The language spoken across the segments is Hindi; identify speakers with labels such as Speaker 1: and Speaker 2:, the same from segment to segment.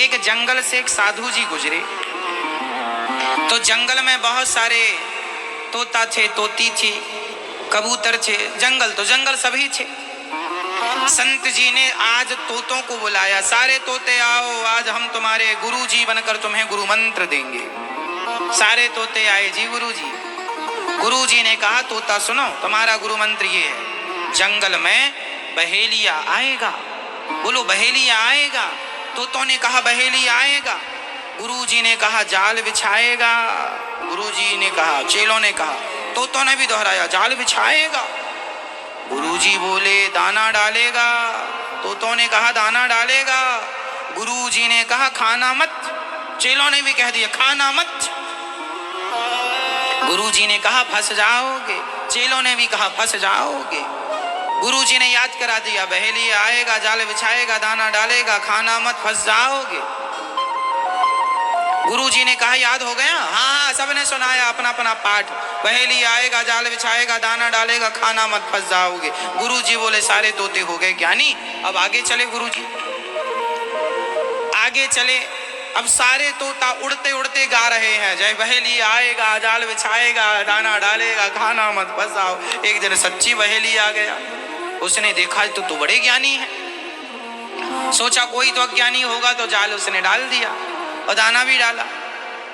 Speaker 1: एक जंगल से एक साधु जी गुजरे, तो जंगल में बहुत सारे तोता थे, तोती थी, कबूतर थे, जंगल तो जंगल सभी थे। संत जी ने आज तोतों को बुलाया, सारे तोते आओ, आज हम तुम्हारे गुरु जी बनकर तुम्हें गुरु मंत्र देंगे। सारे तोते आए, जी गुरु जी। गुरु जी ने कहा, तोता सुनो, तुम्हारा गुरु मंत्र ये है, जंगल में बहेलिया आएगा। बोलो बहेलिया आएगा। तोतों ने कहा बहेलिया आएगा। गुरु जी ने कहा जाल बिछाएगा। गुरु जी ने कहा, चेलों ने कहा, तोतों ने भी दोहराया जाल बिछाएगा। गुरु जी बोले दाना डालेगा। तोतों ने कहा दाना डालेगा। गुरु जी ने कहा खाना मत। चेलों ने भी कह दिया खाना मत। गुरु जी ने कहा फंस जाओगे। चेलों ने भी कहा फंस जाओगे। गुरु जी ने याद करा दिया, बहेलिया आएगा, जाल बिछाएगा, दाना डालेगा, खाना मत, फंस जाओगे। गुरु जी ने कहा याद हो गया? हाँ, सबने सुनाया अपना अपना पाठ, बहेलिया आएगा, जाल बिछाएगा, दाना डालेगा, खाना मत, फंस जाओगे। गुरु जी बोले सारे तोते हो गए ज्ञानी, अब आगे चले। गुरु जी आगे चले। अब सारे तोता उड़ते उड़ते गा रहे हैं, जय बहेलिया आएगा, जाल बिछाएगा, दाना डालेगा, खाना मत, फंस जाओ। एक दिन सच्ची बहेलिया आ गया। उसने देखा तो बड़े ज्ञानी है, सोचा कोई तो अज्ञानी होगा, तो जाल उसने डाल दिया और दाना भी डाला।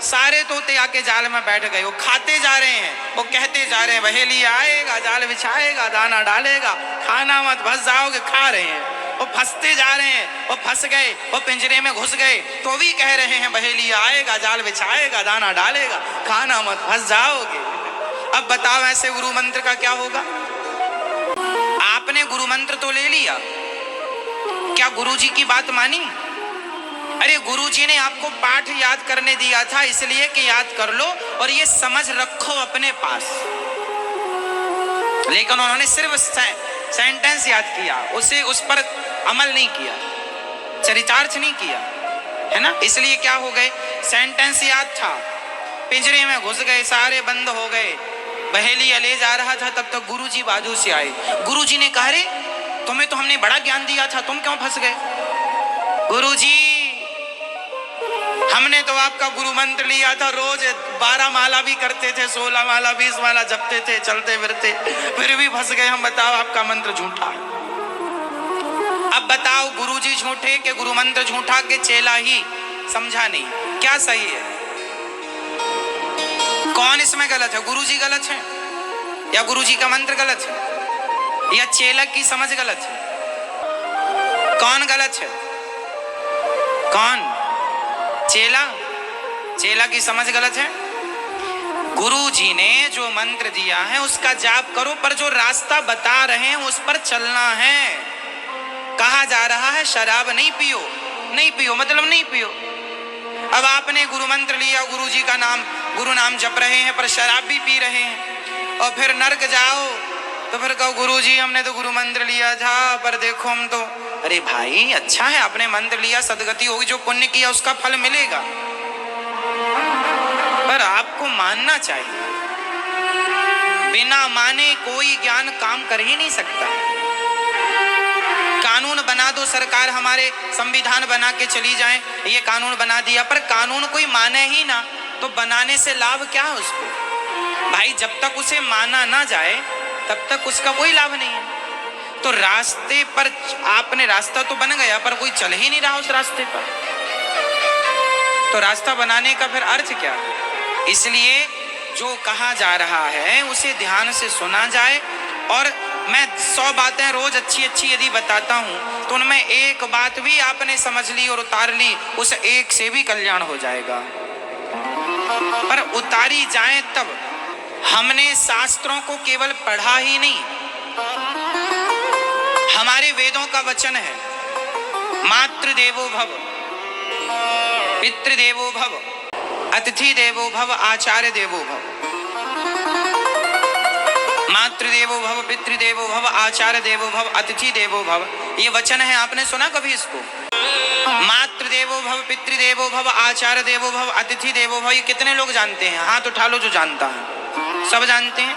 Speaker 1: सारे तोते आके जाल में बैठ गए, वो खाते जा रहे हैं, वो कहते जा रहे हैं बहेलिया आएगा, जाल बिछाएगा, दाना डालेगा, खाना मत, फंस जाओगे। खा रहे हैं, वो फंसते जा रहे हैं, वो फंस गए, वो पिंजरे में घुस गए, तो भी कह रहे हैं बहेलिया आएगा, जाल बिछाएगा, दाना डालेगा, खाना मत, फंस जाओगे। अब बताओ ऐसे गुरु मंत्र का क्या होगा? आपने गुरु मंत्र तो ले लिया, क्या गुरु जी की बात मानी? अरे गुरु जी ने आपको पाठ याद करने दिया था इसलिए कि याद कर लो और ये समझ रखो अपने पास, लेकिन उन्होंने सिर्फ सेंटेंस याद किया, उसे उस पर अमल नहीं किया, चरितार्थ नहीं किया, है ना। इसलिए क्या हो गए, सेंटेंस याद था, पिंजरे में घुस गए, सारे बंद हो गए। बहेलिया ले जा रहा था, तब तक गुरु जी बाजू से आए। गुरु जी ने कहा, अरे तुम्हें तो हमने बड़ा ज्ञान दिया था, तुम क्यों फंस गए? गुरु जी हमने तो आपका गुरु मंत्र लिया था, रोज 12 माला भी करते थे, 16 माला 20 माला जपते थे, चलते फिरते, फिर भी फंस गए हम। बताओ आपका मंत्र झूठा है। अब बताओ गुरु जी झूठे के गुरु मंत्र झूठा के चेला ही समझा नहीं, क्या सही है? कौन इसमें गलत है? गुरु जी गलत है या गुरु जी का मंत्र गलत है या चेला की समझ गलत है? कौन गलत है? कौन? चेला? चेला की समझ गलत है। गुरु जी ने जो मंत्र दिया है उसका जाप करो, पर जो रास्ता बता रहे हैं उस पर चलना है। कहा जा रहा है शराब नहीं पियो, नहीं पियो मतलब नहीं पियो। अब आपने गुरु मंत्र लिया, गुरु जी का नाम, गुरु नाम जप रहे हैं, पर शराब भी पी रहे हैं, और फिर नरक जाओ तो फिर कहो गुरु जी हमने तो गुरु मंत्र लिया था, पर देखो हम तो। अरे भाई अच्छा है आपने मंत्र लिया, सदगति होगी, जो पुण्य किया उसका फल मिलेगा, पर आपको मानना चाहिए। बिना माने कोई ज्ञान काम कर ही नहीं सकता। कानून बना दो सरकार, हमारे संविधान बना के चली जाए, ये कानून बना दिया, पर कानून कोई माने ही ना, तो बनाने से लाभ क्या है उसको? भाई जब तक उसे माना ना जाए तब तक उसका कोई लाभ नहीं है। तो रास्ते पर आपने, रास्ता तो बन गया पर कोई चल ही नहीं रहा उस रास्ते पर, तो रास्ता बनाने का फिर अर्थ क्या? इसलिए जो कहा जा रहा है उसे ध्यान से सुना जाए। और मैं 100 बातें रोज अच्छी अच्छी यदि बताता हूं तो उनमें एक बात भी आपने समझ ली और उतार ली, उस एक से भी कल्याण हो जाएगा। पर उतारी जाए तब। हमने शास्त्रों को केवल पढ़ा ही नहीं, हमारे वेदों का वचन है, मातृदेवो भव, पितृदेवो भव, अतिथि देवो भव, आचार्य देवो भव। मातृदेवो भव, पितृदेवो भव, आचार्य देवो भव, अतिथि देवो भव, ये वचन है। आपने सुना कभी इसको? मातृदेवो भव, पितृदेवो भव, आचार्य देवो भव, अतिथि देवो भव, ये कितने लोग जानते हैं? हाथ उठा लो जो जानता है। सब जानते हैं।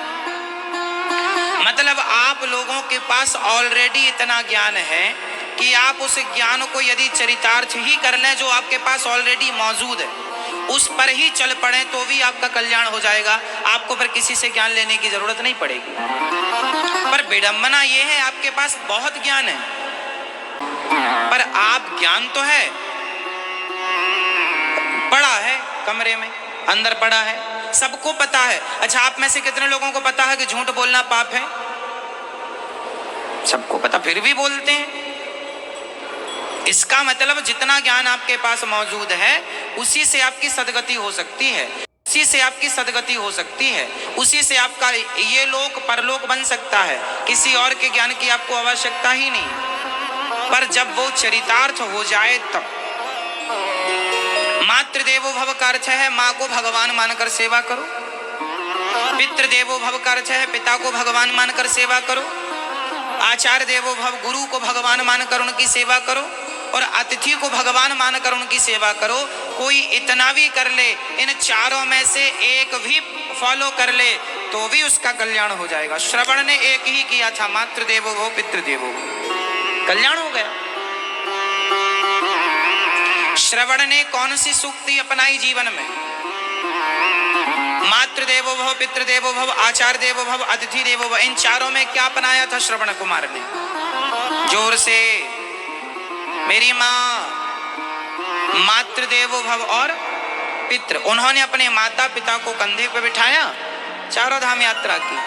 Speaker 1: मतलब आप लोगों के पास ऑलरेडी इतना ज्ञान है कि आप उस ज्ञान को यदि चरितार्थ ही कर लें जो आपके पास ऑलरेडी मौजूद है, उस पर ही चल पड़े तो भी आपका कल्याण हो जाएगा। आपको फिर किसी से ज्ञान लेने की जरूरत नहीं पड़ेगी। पर विडंबना यह है, आपके पास बहुत ज्ञान है, पर आप ज्ञान तो है, पड़ा है कमरे में, अंदर पड़ा है, सबको पता है। अच्छा, आप में से कितने लोगों को पता है कि झूठ बोलना पाप है? सबको पता, फिर भी बोलते हैं। इसका मतलब जितना ज्ञान आपके पास मौजूद है उसी से आपकी सदगति हो सकती है, उसी से आपकी सदगति हो सकती है, उसी से आपका ये लोक परलोक बन सकता है। किसी और के ज्ञान की आपको आवश्यकता ही नहीं। पर जब वो चरितार्थ हो जाए तब। मातृदेवो भव का अर्थ है माँ को भगवान मानकर सेवा करो, पितृदेवो भव का अर्थ है पिता को भगवान मानकर सेवा करो, आचार्य देवो भव गुरु को भगवान मानकर उनकी सेवा करो, और अतिथि को भगवान मानकर उनकी सेवा करो। कोई इतना भी कर ले, इन चारों में से एक भी फॉलो कर ले तो भी उसका कल्याण हो जाएगा। श्रवण ने एक ही किया था, मातृदेवो भव पितृदेवो भव, कल्याण हो गया। श्रवण ने कौन सी सूक्ति अपनाई जीवन में? मातृदेवो भव पितृदेवो भव आचार्य देवो भव अतिथि देवो भव, इन चारों में क्या अपनाया था श्रवण कुमार ने? जोर से, मेरी माँ, मातृदेवो भव और पितृ। उन्होंने अपने माता पिता को कंधे पर बिठाया, चारों धाम यात्रा की।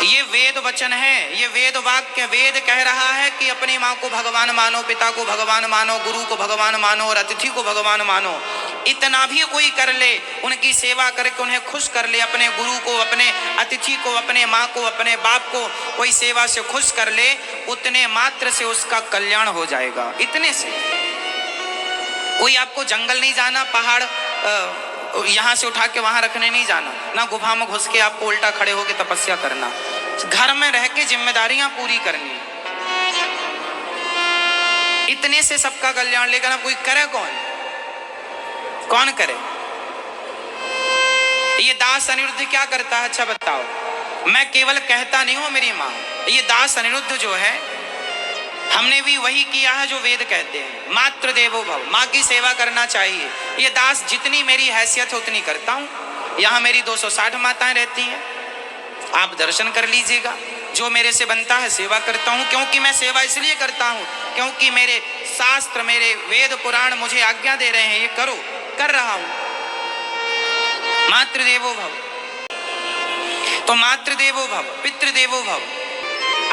Speaker 1: ये वेद वचन है, ये वेद वाक्य। वेद कह रहा है कि अपनी माँ को भगवान मानो, पिता को भगवान मानो, गुरु को भगवान मानो और अतिथि को भगवान मानो। इतना भी कोई कर ले, उनकी सेवा करके उन्हें खुश कर ले, अपने गुरु को, अपने अतिथि को, अपने माँ को, अपने बाप को कोई सेवा से खुश कर ले, उतने मात्र से उसका कल्याण हो जाएगा। इतने से। कोई आपको जंगल नहीं जाना, पहाड़ यहाँ से उठा के वहां रखने नहीं जाना, ना गुफा में घुस के आपको उल्टा खड़े होकर तपस्या करना, घर में रह के जिम्मेदारियां पूरी करनी। इतने से सबका कल्याण। लेकिन अब कोई करे कौन? कौन करे? ये दास अनिरुद्ध क्या करता है? अच्छा बताओ। मैं केवल कहता नहीं हूं मेरी माँ, ये दास अनिरुद्ध जो है, हमने भी वही किया है जो वेद कहते हैं। मातृदेवो भव, माँ की सेवा करना चाहिए। ये दास जितनी मेरी हैसियत है उतनी करता हूँ। यहाँ मेरी 260 माताएं रहती हैं, आप दर्शन कर लीजिएगा। जो मेरे से बनता है सेवा करता हूँ, क्योंकि मैं सेवा इसलिए करता हूँ क्योंकि मेरे शास्त्र, मेरे वेद पुराण मुझे आज्ञा दे रहे हैं, ये करो, कर रहा हूँ। मातृदेवो भव, तो मातृदेवो भव, पितृदेवो भव,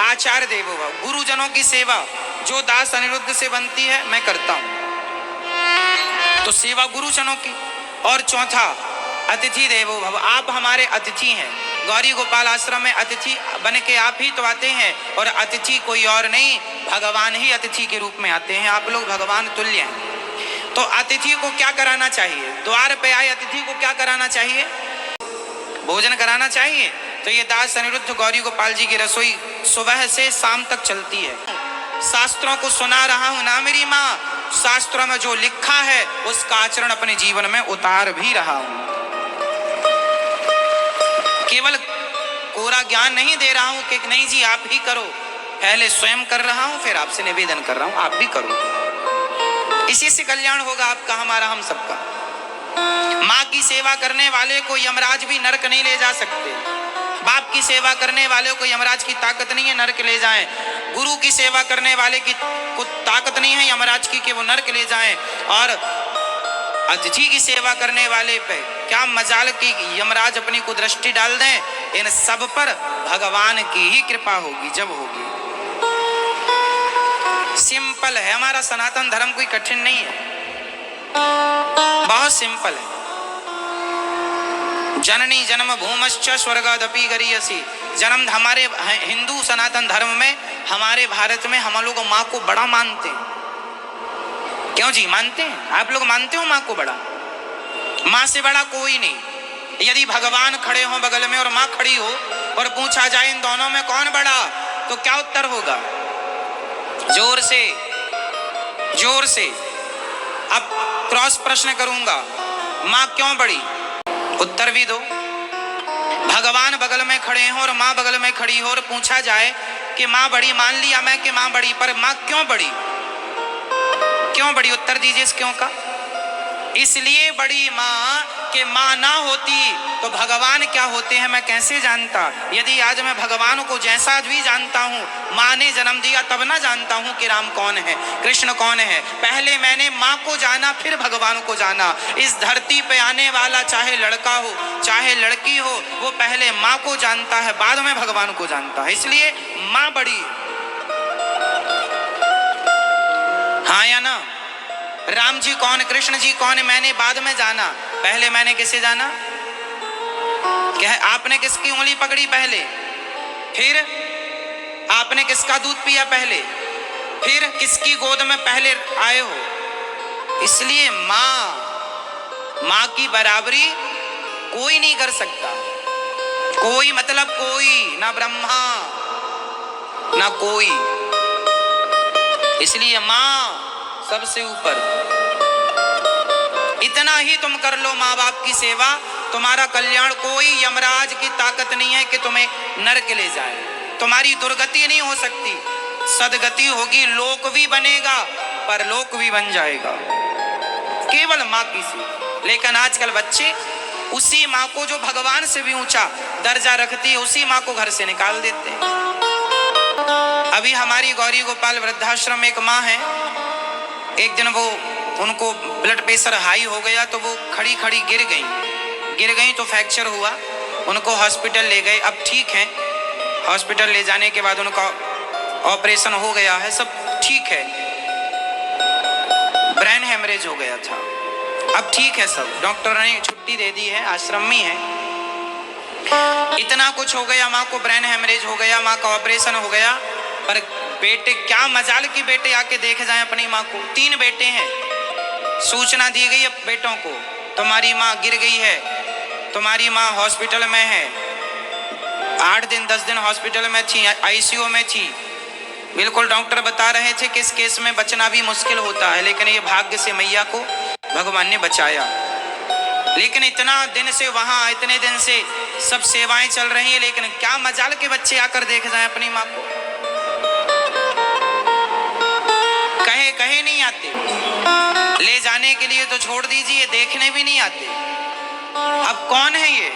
Speaker 1: आचार्य देवो भव, गुरुजनों की सेवा जो दास अनिरुद्ध से बनती है मैं करता हूं। तो सेवा गुरुजनों की। और चौथा, अतिथि देवो भव, आप हमारे अतिथि हैं। गौरी गोपाल आश्रम में अतिथि बन के आप ही तो आते हैं, और अतिथि कोई और नहीं, भगवान ही अतिथि के रूप में आते हैं। आप लोग भगवान तुल्य हैं। तो अतिथि को क्या कराना चाहिए? द्वार पे आए अतिथि को क्या कराना चाहिए? भोजन कराना चाहिए। तो ये दास अनिरुद्ध गौरी गोपाल जी की रसोई सुबह से शाम तक चलती है। शास्त्रों को सुना रहा हूं ना मेरी माँ, शास्त्रों में जो लिखा है उसका आचरण अपने जीवन में उतार भी रहा हूं। केवल कोरा ज्ञान नहीं दे रहा हूं कि नहीं जी आप ही करो, पहले स्वयं कर रहा हूं, फिर आपसे निवेदन कर रहा हूं आप भी करो। इसी से कल्याण होगा आपका, हमारा, हम सबका। माँ की सेवा करने वाले को यमराज भी नरक नहीं ले जा सकते। बाप की सेवा करने वाले को यमराज की ताकत नहीं है नरक ले जाएं। गुरु की सेवा करने वाले की को ताकत नहीं है यमराज की कि वो नरक ले जाएं। और अतिथि की सेवा करने वाले पे क्या मजाल की यमराज अपनी को दृष्टि डाल दें। इन सब पर भगवान की ही कृपा होगी जब होगी। सिंपल है हमारा सनातन धर्म, कोई कठिन नहीं है, बहुत सिंपल है। जननी जन्म भूमश्च स्वर्गादपि गरीयसी। जन्म हमारे हिंदू सनातन धर्म में, हमारे भारत में हम लोग माँ को बड़ा मानते हैं। क्यों जी मानते हैं? आप लोग मानते हो माँ को बड़ा? माँ से बड़ा कोई नहीं। यदि भगवान खड़े हो बगल में और माँ खड़ी हो और पूछा जाए इन दोनों में कौन बड़ा, तो क्या उत्तर होगा? जोर से, जोर से। अब क्रॉस प्रश्न करूंगा, माँ क्यों बड़ी? उत्तर भी दो। भगवान बगल में खड़े हो और माँ बगल में खड़ी हो और पूछा जाए कि माँ बड़ी, मान लिया मैं कि माँ बड़ी, पर माँ क्यों बड़ी? क्यों बड़ी? उत्तर दीजिए इस क्यों का। इसलिए बड़ी माँ कि माँ ना होती तो भगवान क्या होते हैं मैं कैसे जानता। यदि आज मैं भगवान को जैसा भी जानता हूँ, माँ ने जन्म दिया तब ना जानता हूँ कि राम कौन है, कृष्ण कौन है। पहले मैंने माँ को जाना, फिर भगवान को जाना। इस धरती पे आने वाला चाहे लड़का हो चाहे लड़की हो, वो पहले माँ को जानता है, बाद में भगवान को जानता है। इसलिए माँ बड़ी। हाँ या ना? राम जी कौन, कृष्ण जी कौन, मैंने बाद में जाना, पहले मैंने किसे जाना? क्या आपने किसकी उंगली पकड़ी पहले, फिर आपने किसका दूध पिया पहले, फिर किसकी गोद में पहले आए हो। इसलिए माँ की बराबरी कोई नहीं कर सकता। कोई मतलब कोई, ना ब्रह्मा ना कोई। इसलिए माँ सबसे ऊपर। इतना ही तुम कर लो माँ बाप की सेवा, तुम्हारा कल्याण। कोई यमराज की ताकत नहीं है कि तुम्हें नरक ले जाए। तुम्हारी दुर्गति नहीं हो सकती, सदगति होगी। लोक भी बनेगा, परलोक भी बन जाएगा, केवल माँ की सेवा। लेकिन आजकल बच्चे उसी माँ को जो भगवान से भी ऊंचा दर्जा रखती है, उसी माँ को घर से निकाल देते हैं। अभी हमारी गौरी गोपाल वृद्धाश्रम में एक माँ है, एक दिन उनको ब्लड प्रेशर हाई हो गया तो वो खड़ी खड़ी गिर गई तो फ्रैक्चर हुआ। उनको हॉस्पिटल ले गए, अब ठीक है। हॉस्पिटल ले जाने के बाद उनका ऑपरेशन हो गया है, सब ठीक है। ब्रेन हेमरेज हो गया था, अब ठीक है सब। डॉक्टर ने छुट्टी दे दी है, आश्रम में है। इतना कुछ हो गया, माँ को ब्रेन हेमरेज हो गया, माँ का ऑपरेशन हो गया। पर बेटे, क्या मजाल की बेटे आके देख जाएं अपनी माँ को। 3 बेटे हैं, सूचना दी गई है बेटों को, तुम्हारी माँ गिर गई है, तुम्हारी माँ हॉस्पिटल में है। 8 दिन 10 दिन हॉस्पिटल में थी, आईसीयू में थी। बिल्कुल डॉक्टर बता रहे थे कि इस केस में बचना भी मुश्किल होता है, लेकिन ये भाग्य से मैया को भगवान ने बचाया। लेकिन इतना दिन से वहां, इतने दिन से सब सेवाएं चल रही है, लेकिन क्या मजाल के बच्चे आकर देख जाएं अपनी माँ को। कहे नहीं आते, ले जाने के लिए तो छोड़ दीजिए, देखने भी नहीं आते। अब कौन है ये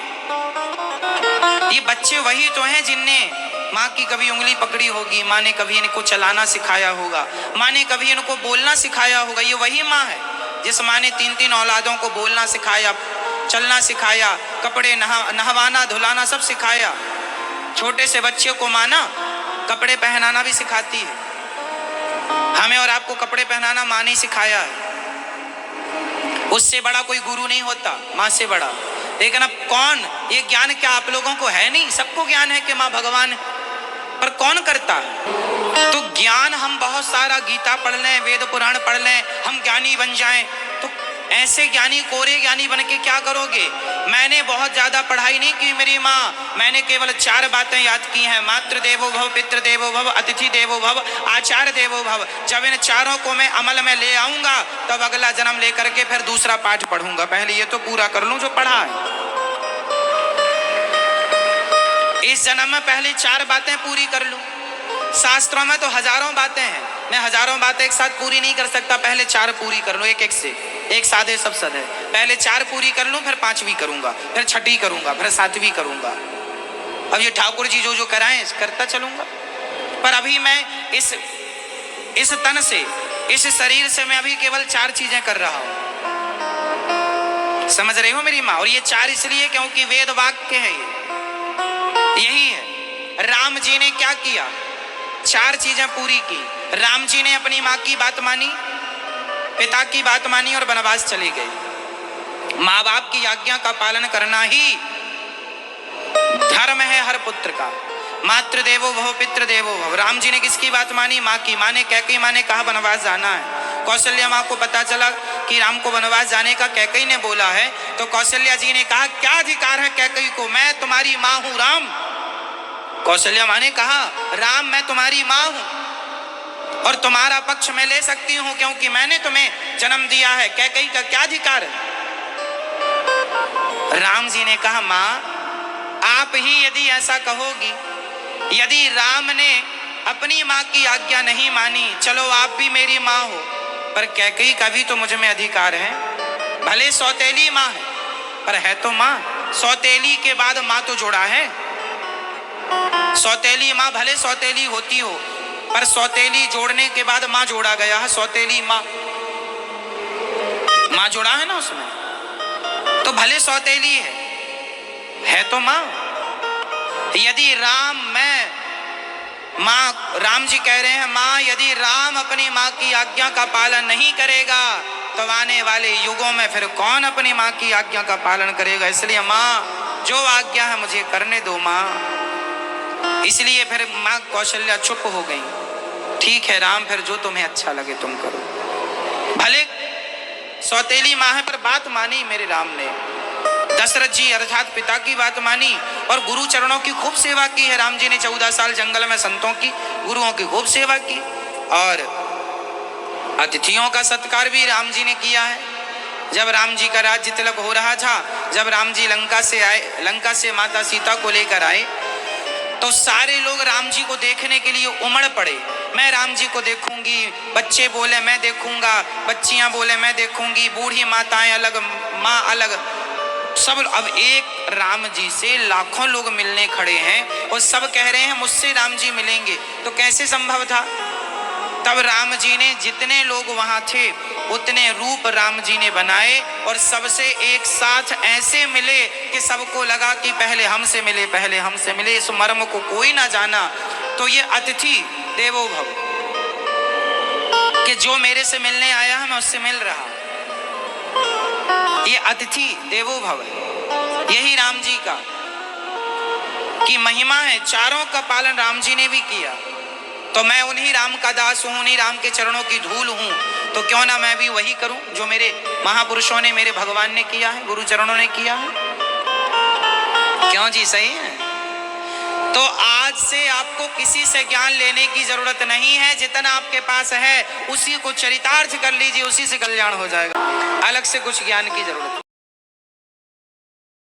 Speaker 1: बच्चे वही तो हैं जिनने माँ की कभी उंगली पकड़ी होगी, माँ ने कभी इनको चलाना सिखाया होगा, माँ ने कभी इनको बोलना सिखाया होगा। ये वही माँ है जिस माँ ने 3-3 औलादों को बोलना सिखाया, चलना सिखाया, कपड़े नहवाना धुलाना सब सिखाया। छोटे से बच्चे को माँ ना कपड़े पहनाना भी सिखाती है। हमें और आपको कपड़े पहनाना माँ ने सिखाया है। उससे बड़ा कोई गुरु नहीं होता, माँ से बड़ा। लेकिन अब कौन, ये ज्ञान क्या आप लोगों को है नहीं? सबको ज्ञान है कि माँ भगवान है, पर कौन करता है? तो ज्ञान हम बहुत सारा गीता पढ़ लें, वेद पुराण पढ़ लें, हम ज्ञानी बन जाएं, तो ऐसे ज्ञानी कोरे ज्ञानी बन के क्या करोगे? मैंने बहुत ज्यादा पढ़ाई नहीं की मेरी माँ, मैंने केवल 4 बातें याद की हैं। मातृ देवो भव, पितृ देवो भव, अतिथि देवो भव, आचार्य देवो भव। जब इन 4 को मैं अमल में ले आऊंगा तब अगला जन्म लेकर के फिर दूसरा पाठ पढ़ूंगा। पहले ये तो पूरा कर लूं जो पढ़ा है। इस जन्म में पहले 4 बातें पूरी कर लूं। शास्त्रों में तो हजारों बातें हैं, मैं हजारों बातें एक साथ पूरी नहीं कर सकता, पहले 4 पूरी कर लूं। एक से एक साधे सब सद है, पहले 4 पूरी कर लूं, फिर 5वीं करूंगा, फिर 6वीं करूंगा, फिर 7वीं करूंगा। अब ये ठाकुर जी जो कराएं करता चलूंगा। पर अभी मैं इस तन से, इस शरीर से मैं अभी केवल 4 चीजें कर रहा हूं। समझ रहे हो मेरी माँ? और ये 4 इसलिए क्योंकि वेद वाक्य है, यही है। राम जी ने क्या किया? 4 चीजें पूरी की। राम जी ने अपनी माँ की बात मानी, पिता की बात मानी और वनवास चले गए। माँ बाप की आज्ञा का पालन करना ही धर्म है हर पुत्र का। मातृ देवो भव, पितृ देवो भव। राम जी ने किसकी बात मानी? माँ की। माँ ने कैकेयी माँ ने कहा वनवास जाना है। कौशल्या माँ को पता चला कि राम को वनवास जाने का कैकेयी ने बोला है, तो कौशल्या जी ने कहा क्या अधिकार है कैकेयी को, मैं तुम्हारी माँ हूं राम। कौशल्या माँ ने कहा राम मैं तुम्हारी माँ हूं और तुम्हारा पक्ष मैं ले सकती हूं क्योंकि मैंने तुम्हें जन्म दिया है, कैकेयी का क्या अधिकार है? राम जी ने कहा माँ आप ही यदि ऐसा कहोगी, यदि राम ने अपनी माँ की आज्ञा नहीं मानी। चलो आप भी मेरी माँ हो, पर कैकेयी का भी तो मुझ में अधिकार है। भले सौतेली माँ है पर है तो माँ। सौतेली के बाद माँ तो जोड़ा है। सौतेली माँ भले सौतेली होती हो, पर सौतेली जोड़ने के बाद माँ जोड़ा गया है। सौतेली माँ माँ जोड़ा है ना उसमें, तो भले सौतेली है तो माँ। यदि राम राम जी कह रहे हैं, माँ यदि राम अपनी माँ की आज्ञा का पालन नहीं करेगा तो आने वाले युगों में फिर कौन अपनी माँ की आज्ञा का पालन करेगा। इसलिए माँ जो आज्ञा है मुझे करने दो माँ। इसलिए फिर माँ कौशल्या चुप हो गई। ठीक है राम, फिर जो तुम्हें अच्छा लगे तुम करो। भले सौतेली माँ है पर बात मानी मेरे राम ने। दशरथ जी अर्थात पिता की बात मानी और गुरु चरणों की खूब सेवा की है। राम जी ने 14 साल जंगल में संतों की, गुरुओं की खूब सेवा की और अतिथियों का सत्कार भी राम जी ने किया है। जब राम जी का राज्य तिलक हो रहा था, जब राम जी लंका से आए, लंका से माता सीता को लेकर आए, तो सारे लोग राम जी को देखने के लिए उमड़ पड़े। मैं राम जी को देखूंगी, बच्चे बोले मैं देखूंगा, बच्चियां बोले मैं देखूंगी, बूढ़ी माताएं अलग, माँ अलग, सब। अब एक राम जी से लाखों लोग मिलने खड़े हैं और सब कह रहे हैं मुझसे राम जी मिलेंगे, तो कैसे संभव था। तब राम जी ने जितने लोग वहां थे उतने रूप राम जी ने बनाए और सबसे एक साथ ऐसे मिले कि सबको लगा कि पहले हमसे मिले, पहले हमसे मिले। इस मर्म को कोई ना जाना। तो ये अतिथि देवो भव कि जो मेरे से मिलने आया है मैं उससे मिल रहा, ये अतिथि देवो भव है। यही राम जी का की महिमा है। चारों का पालन राम जी ने भी किया। तो मैं उन्हीं राम का दास हूं, उन्हीं राम के चरणों की धूल हूं, तो क्यों ना मैं भी वही करूं जो मेरे महापुरुषों ने, मेरे भगवान ने किया है, गुरु चरणों ने किया है। क्यों जी, सही है। तो आज से आपको किसी से ज्ञान लेने की जरूरत नहीं है। जितना आपके पास है उसी को चरितार्थ कर लीजिए, उसी से कल्याण हो जाएगा। अलग से कुछ ज्ञान की जरूरत